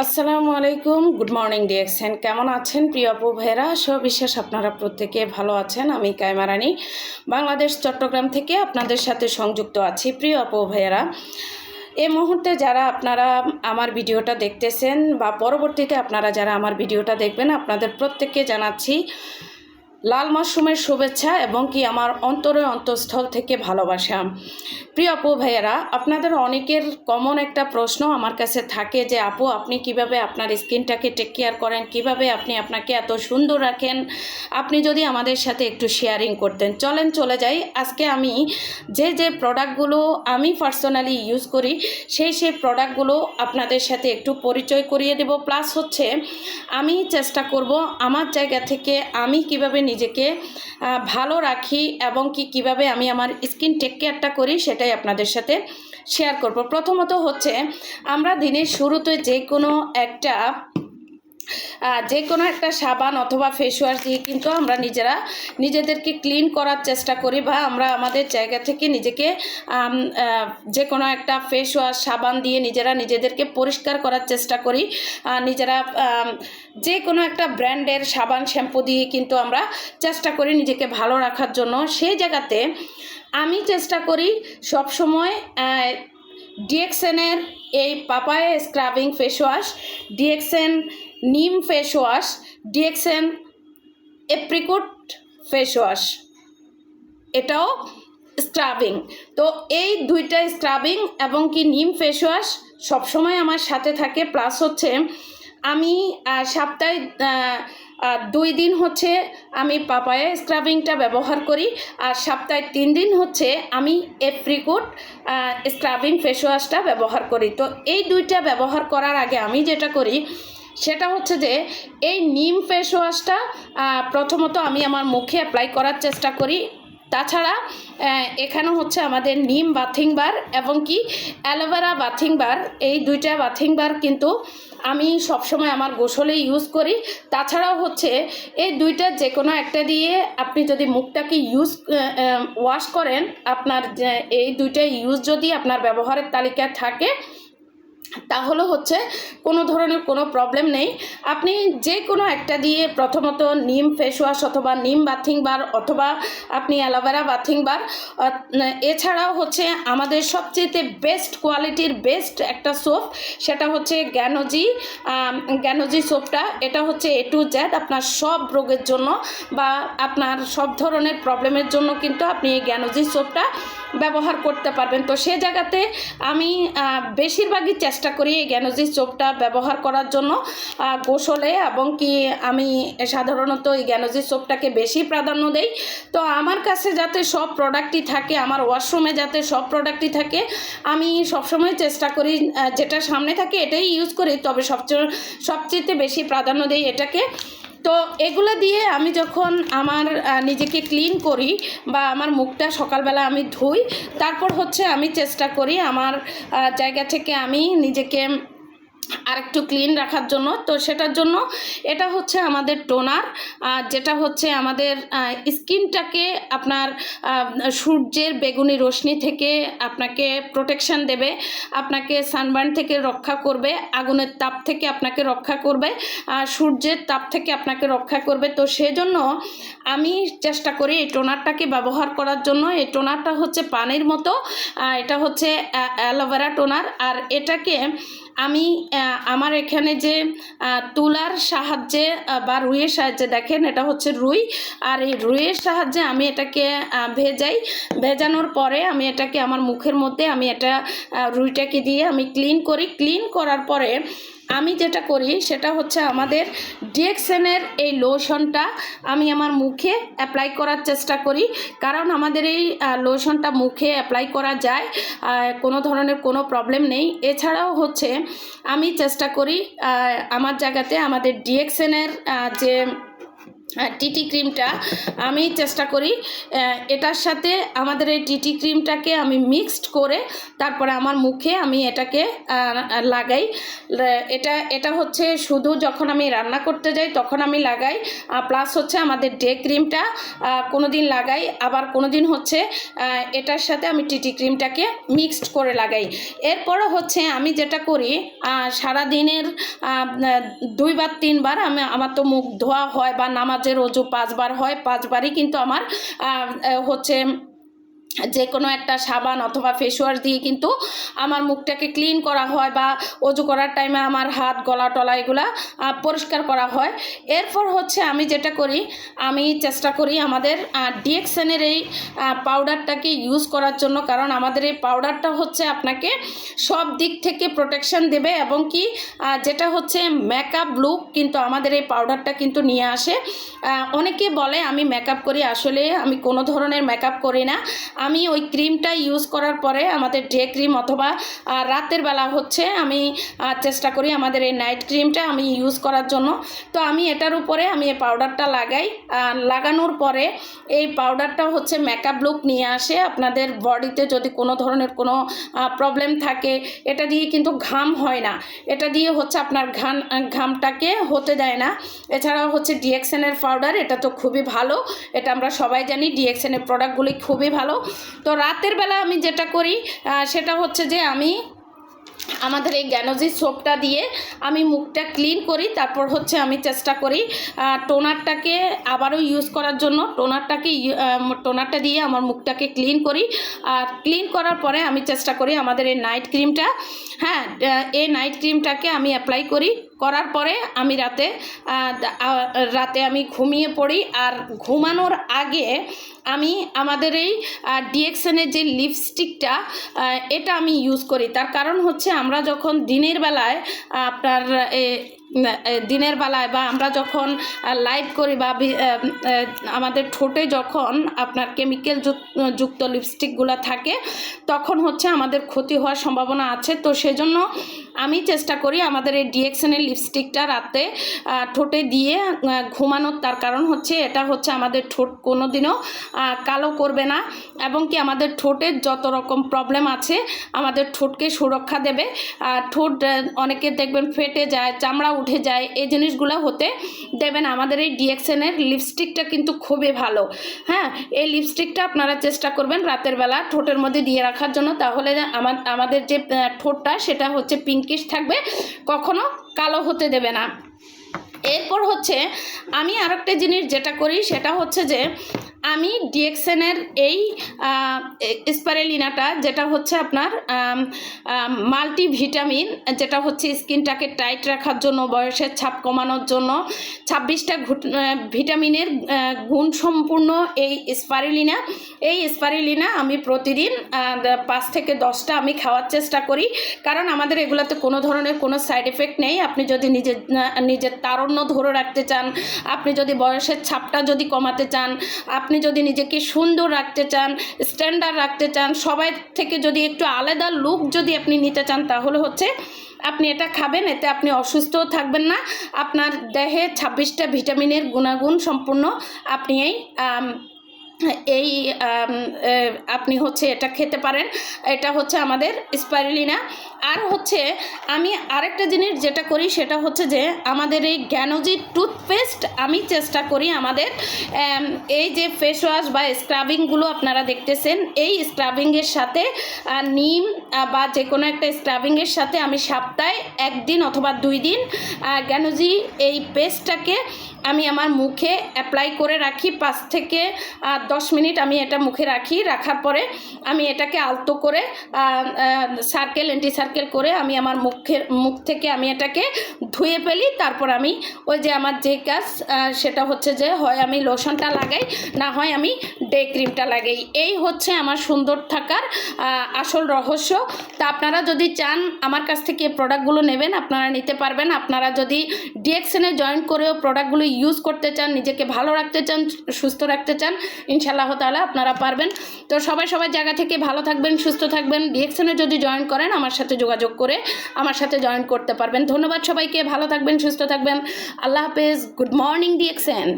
আসসালামু আলাইকুম, good morning ডিএক্সেন। কেমন আছেন প্রিয় আপু ভাইয়েরা? বিশ্বাস আপনারা প্রত্যেকে ভালো আছেন। আমি কায়মা রানী বাংলাদেশ চট্টগ্রাম থেকে আপনাদের সাথে সংযুক্ত আছি। প্রিয় আপু ভাইয়েরা, এই মুহূর্তে যারা আপনারা আমার ভিডিওটা দেখতেছেন বা পরবর্তীতে আপনারা যারা আমার ভিডিওটা দেখবেন, আপনাদের প্রত্যেককে জানাচ্ছি লাল মাশরুমের শুভেচ্ছা এবং কি আমার অন্তঃস্থল থেকে ভালোবাসা। প্রিয় আপু ভাইয়েরা, আপনাদের অনেকের কমন একটা প্রশ্ন আমার কাছে থাকে যে আপু, আপনি কিভাবে আপনার স্কিনটাকে টেক কেয়ার করেন, কিভাবে আপনি আপনাকে এত সুন্দর রাখেন, আপনি যদি আমাদের সাথে একটু শেয়ারিং করতেন। চলেন চলে যাই। আজকে আমি যে প্রোডাক্টগুলো আমি পার্সোনালি ইউজ করি সেই প্রোডাক্টগুলো আপনাদের সাথে একটু পরিচয় করিয়ে দেব। প্লাস হচ্ছে আমি চেষ্টা করব আমার জায়গা থেকে আমি কিভাবে নিজেকে ভালো রাখি এবং কিভাবে আমি আমার স্কিন টেক কেয়ারটা করি সেটাই আপনাদের সাথে শেয়ার করব। প্রথমত হচ্ছে, আমরা দিনের শুরুতে যে কোনো একটা সাবান অথবা ফেস ওয়াশ দিয়ে কিন্তু আমরা নিজেদেরকে ক্লিন করার চেষ্টা করি, বা আমরা আমাদের জায়গা থেকে নিজেকে যে কোনো একটা ফেস ওয়াশ সাবান দিয়ে নিজেদেরকে পরিষ্কার করার চেষ্টা করি। যে কোনো একটা ব্র্যান্ডের সাবান শ্যাম্পু দিয়ে কিন্তু আমরা চেষ্টা করি নিজেকে ভালো রাখার জন্য। সেই জায়গাতে আমি চেষ্টা করি সবসময় ডিএক্সেনের এই পাপায়া স্ক্রাবিং ফেস ওয়াশ, ডিএক্সেন নিম face wash, ডিএক্সেন apricot face wash, এটাও স্ক্রাবিং। তো এই দুইটা স্ক্রাবিং এবং কি নিম ফেস ওয়াশ সবসময় আমার সাথে থাকে। প্লাস হচ্ছে আমি সপ্তাহে 2 দিন হচ্ছে আমি পাপায়া স্ক্রাবিংটা ব্যবহার করি, আর সপ্তাহে 3 দিন হচ্ছে আমি এপ্রিকট স্ক্রাবিং ফেস ওয়াশটা ব্যবহার করি। তো এই দুইটা ব্যবহার করার আগে আমি যেটা করি সেটা হচ্ছে যে এই নিম ফেস ওয়াশটা প্রথমত আমি আমার মুখে অ্যাপ্লাই করার চেষ্টা করি। তাছাড়া এখানে হচ্ছে আমাদের নিম বাথিং বার এবং কি অ্যালোভেরা বাথিং বার, এই দুইটা বাথিং বার কিন্তু আমি সবসময় আমার গোসলে ইউজ করি। তাছাড়াও হচ্ছে এই দুইটা যে কোনো একটা দিয়ে আপনি যদি মুখটাকে ওয়াশ করেন, আপনার এই দুইটা ইউজ যদি আপনার ব্যবহারের তালিকায় থাকে তাহলে হচ্ছে কোনো ধরনের কোনো প্রবলেম নেই। আপনি যে কোনো একটা দিয়ে প্রথমত নিম ফেস ওয়াশ অথবা নিম বাথিং বার অথবা আপনি অ্যালোভেরা বাথিং বার, এছাড়াও হচ্ছে আমাদের সবচেয়ে বেস্ট কোয়ালিটির বেস্ট একটা সোপ, সেটা হচ্ছে জ্ঞানোজি সোপটা। এটা হচ্ছে A to Z আপনার সব রোগের জন্য বা আপনার সব ধরনের প্রবলেমের জন্য কিন্তু আপনি এই জ্ঞানোজি সোপটা ব্যবহার করতে পারবেন। তো সে জায়গাতে আমি বেশিরভাগই চেষ্টা করি এই জ্ঞানোজি সোপটা ব্যবহার করার জন্য গোসলে, এবং কি আমি সাধারণত এই জ্ঞানোজি সোপটাকে বেশি প্রাধান্য দেই। তো আমার কাছে যাতে সব প্রোডাক্টই থাকে, আমার ওয়াশরুমে যাতে সব প্রোডাক্টই থাকে, আমি সবসময় চেষ্টা করি যেটা সামনে থাকে এটাই ইউজ করি, তবে সবচেয়ে বেশি প্রাধান্য দেই এটাকে। তো এগুলো দিয়ে আমি যখন আমার নিজেকে ক্লিন করি বা আমার মুখটা সকালবেলা আমি ধুই, তারপর হচ্ছে আমি চেষ্টা করি আমার জায়গা থেকে আমি নিজেকে আরেকটু ক্লিন রাখার জন্য। তো সেটার জন্য এটা হচ্ছে আমাদের টোনার, যেটা হচ্ছে আমাদের স্কিনটাকে আপনার সূর্যের বেগুনি রশ্মি থেকে আপনাকে প্রোটেকশন দেবে, আপনাকে সানবার্ন থেকে রক্ষা করবে, আগুনের তাপ থেকে আপনাকে রক্ষা করবে, সূর্যের তাপ থেকে আপনাকে রক্ষা করবে। তো সেজন্য আমি চেষ্টা করি এই টোনারটাকে ব্যবহার করার জন্য। এই টোনারটা হচ্ছে পানির মতো, এটা হচ্ছে অ্যালোভেরা টোনার, আর এটাকে আমি আমার এখানে যে তুলার সাহায্যে বা রুইয়ের সাহায্যে, দেখেন এটা হচ্ছে রুই, আর এই রুইয়ের সাহায্যে আমি এটাকে ভেজানোর পরে আমি এটাকে আমার মুখের মধ্যে আমি এটা রুইটাকে দিয়ে আমি ক্লিন করি। ক্লিন করার পরে আমি যেটা করি সেটা হচ্ছে আমাদের ডিএক্সেনের এই লোশনটা আমি আমার মুখে অ্যাপ্লাই করার চেষ্টা করি, কারণ আমাদের এই লোশনটা মুখে অ্যাপ্লাই করা যায়, কোনো ধরনের কোনো প্রবলেম নেই। এছাড়াও হচ্ছে আমি চেষ্টা করি আমার জায়গাতে আমাদের ডিএক্সেনের যে টিটি ক্রিমটা আমি চেষ্টা করি এটার সাথে আমাদের এই টিটি ক্রিমটাকে আমি মিক্সড করে তারপরে আমার মুখে আমি এটাকে লাগাই। এটা হচ্ছে শুধু যখন আমি রান্না করতে যাই তখন আমি লাগাই, প্লাস হচ্ছে আমাদের ডে ক্রিমটা কোনো দিন লাগাই, আবার কোনো দিন হচ্ছে এটার সাথে আমি টিটি ক্রিমটাকে মিক্সড করে লাগাই। এরপরও হচ্ছে আমি যেটা করি সারা দিনের 2 বার 3 বার আমার তো মুখ ধোয়া হয় বা নামাজের ওযু 5 বার হয়, 5 বারই কিন্তু আমার হচ্ছে যে কোনো একটা সাবান অথবা ফেস ওয়াশ দিয়ে কিন্তু আমার মুখটাকে ক্লিন করা হয় বা ওযু করার টাইমে আমার হাত গলা টলা এগুলা পরিষ্কার করা হয়। এরপর হচ্ছে আমি যেটা করি আমি চেষ্টা করি আমাদের ডিএক্সএনের এই পাউডারটাকে ইউজ করার জন্য, কারণ আমাদের এই পাউডারটা হচ্ছে আপনাকে সব দিক থেকে প্রোটেকশন দেবে এবং কি যেটা হচ্ছে মেকআপ লুক কিন্তু আমাদের এই পাউডারটা কিন্তু নিয়ে আসে। অনেকে বলে আমি মেকআপ করি, আসলে আমি কোনো ধরনের মেকআপ করি না। আমি ওই ক্রিমটা ইউজ করার পরে আমাদের ডে ক্রিম অথবা রাতের বেলা হচ্ছে আমি চেষ্টা করি আমাদের এই নাইট ক্রিমটা আমি ইউজ করার জন্য। তো আমি এটার উপরে আমি এই পাউডারটা লাগাই, লাগানোর পরে এই পাউডারটা হচ্ছে মেকআপ লুক নিয়ে আসে। আপনাদের বডিতে যদি কোনো ধরনের কোনো প্রবলেম থাকে এটা দিয়ে কিন্তু ঘাম হয় না, এটা দিয়ে হচ্ছে আপনার ঘামটাকে হতে দেয় না। এছাড়াও হচ্ছে ডিএক্সএনের পাউডার, এটা তো খুবই ভালো, এটা আমরা সবাই জানি ডিএক্সএনের প্রোডাক্টগুলি খুবই ভালো। তো রাতের বেলা আমি যেটা করি সেটা হচ্ছে যে আমি আমাদের এই গ্যানোজি সোপটা দিয়ে আমি মুখটা ক্লিন করি, তারপর হচ্ছে আমি চেষ্টা করি টোনারটাকে আবারও ইউজ করার জন্য। টোনারটা দিয়ে আমার মুখটাকে ক্লিন করি, আর ক্লিন করার পরে আমি চেষ্টা করি আমাদের এই নাইট ক্রিমটা, এই নাইট ক্রিমটাকে আমি অ্যাপ্লাই করি। করার পরে আমি রাতে আমি ঘুমিয়ে পড়ি। আর ঘুমানোর আগে আমি আমাদের এই ডিএক্সএনের যে লিপস্টিকটা এটা আমি ইউজ করি। তার কারণ হচ্ছে আমরা যখন দিনের বেলায় বা আমরা যখন লাইভ করি বা আমাদের ঠোঁটে যখন আপনার কেমিক্যাল যুক্ত লিপস্টিকগুলো থাকে তখন হচ্ছে আমাদের ক্ষতি হওয়ার সম্ভাবনা আছে। তো সেজন্য আমি চেষ্টা করি আমাদের এই ডিএক্সএনের লিপস্টিকটা রাতে ঠোঁটে দিয়ে ঘুমানোর। তার কারণ হচ্ছে এটা হচ্ছে আমাদের ঠোঁট কোনো দিনও কালো করবে না, এবং কি আমাদের ঠোঁটের যত রকম প্রবলেম আছে আমাদের ঠোঁটকে সুরক্ষা দেবে। ঠোঁট অনেকে দেখবেন ফেটে যায়, চামড়া উঠে যায়, এই জিনিসগুলো হতে দেবেন। আমাদের এই ডিএক্সএনের লিপস্টিকটা কিন্তু খুবই ভালো। এই লিপস্টিকটা আপনারা চেষ্টা করবেন রাতের বেলা ঠোঁটের মধ্যে দিয়ে রাখার জন্য, তাহলে আমাদের যে ঠোঁটটা সেটা হচ্ছে পিঙ্কিশ থাকবে, কখনো কালো হতে দেবে না। এরপর হচ্ছে আমি আরেকটা জিনিস যেটা করি সেটা হচ্ছে যে আমি ডিএক্সএনের এই স্পাইরুলিনাটা যেটা হচ্ছে আপনার মাল্টিভিটামিন, যেটা হচ্ছে স্কিনটাকে টাইট রাখার জন্য, বয়সের ছাপ কমানোর জন্য, 26টা ভিটামিনের গুণসম্পূর্ণ এই স্পাইরুলিনা আমি প্রতিদিন 5 থেকে 10টা আমি খাওয়ার চেষ্টা করি। কারণ আমাদের এগুলোতে কোনো ধরনের কোনো সাইড এফেক্ট নেই। আপনি যদি নিজের তারুণ্য ধরে রাখতে চান, আপনি যদি বয়সের ছাপটা যদি কমাতে চান, আপনি যদি নিজেকে সুন্দর রাখতে চান, স্ট্যান্ডার্ড রাখতে চান, সবাই থেকে যদি একটু আলাদা লুক যদি আপনি নিতে চান, তাহলে হচ্ছে আপনি এটা খাবেন। এতে আপনি অসুস্থও থাকবেন না, আপনার দেহে 26টা ভিটামিনের গুণাগুণ সম্পূর্ণ আপনি আপনি হচ্ছে এটা খেতে পারেন। এটা হচ্ছে আমাদের স্পাইরুলিনা। আর হচ্ছে আমি আরেকটা জিনিস যেটা করি সেটা হচ্ছে যে আমাদের এই গ্যানোজি টুথপেস্ট আমি চেষ্টা করি আমাদের এই যে ফেস ওয়াশ বা স্ক্রাবিংগুলো আপনারা দেখতেছেন, এই স্ক্রাবিংয়ের সাথে নিম বা যে কোনো একটা স্ক্রাবিংয়ের সাথে আমি সপ্তাহে 1 দিন অথবা 2 দিন গ্যানোজি এই পেস্টটাকে আমি আমার মুখে অ্যাপ্লাই করে রাখি। 5 থেকে 10 মিনিট আমি এটা মুখে রাখার পরে আমি এটাকে আলতো করে অ্যান্টি সার্কেল করে আমি আমার মুখ থেকে আমি এটাকে ধুয়ে ফেলি। তারপর আমি ওই যে আমার যে কাজ সেটা হচ্ছে যে হয় আমি লোশনটা লাগাই, না হয় আমি ডে ক্রিমটা লাগাই। এই হচ্ছে আমার সুন্দর থাকার আসল রহস্য। তা আপনারা যদি চান আমার কাছ থেকে প্রোডাক্টগুলো নেবেন, আপনারা নিতে পারবেন। আপনারা যদি ডিএক্সএনে জয়েন করেও প্রোডাক্টগুলো ইউজ করতে চান, নিজেকে ভালো রাখতে চান, সুস্থ রাখতে চান, ইনশাআল্লাহ তাআলা আপনারা পারবেন। তো সবাই জায়গা থেকে ভালো থাকবেন, সুস্থ থাকবেন। ডিএক্সএনে যদি জয়েন করেন আমার সাথে যোগাযোগ করে আমার সাথে জয়েন করতে পারবেন। ধন্যবাদ সবাইকে, ভালো থাকবেন, সুস্থ থাকবেন। আল্লাহ হাফেজ। Good morning DXN.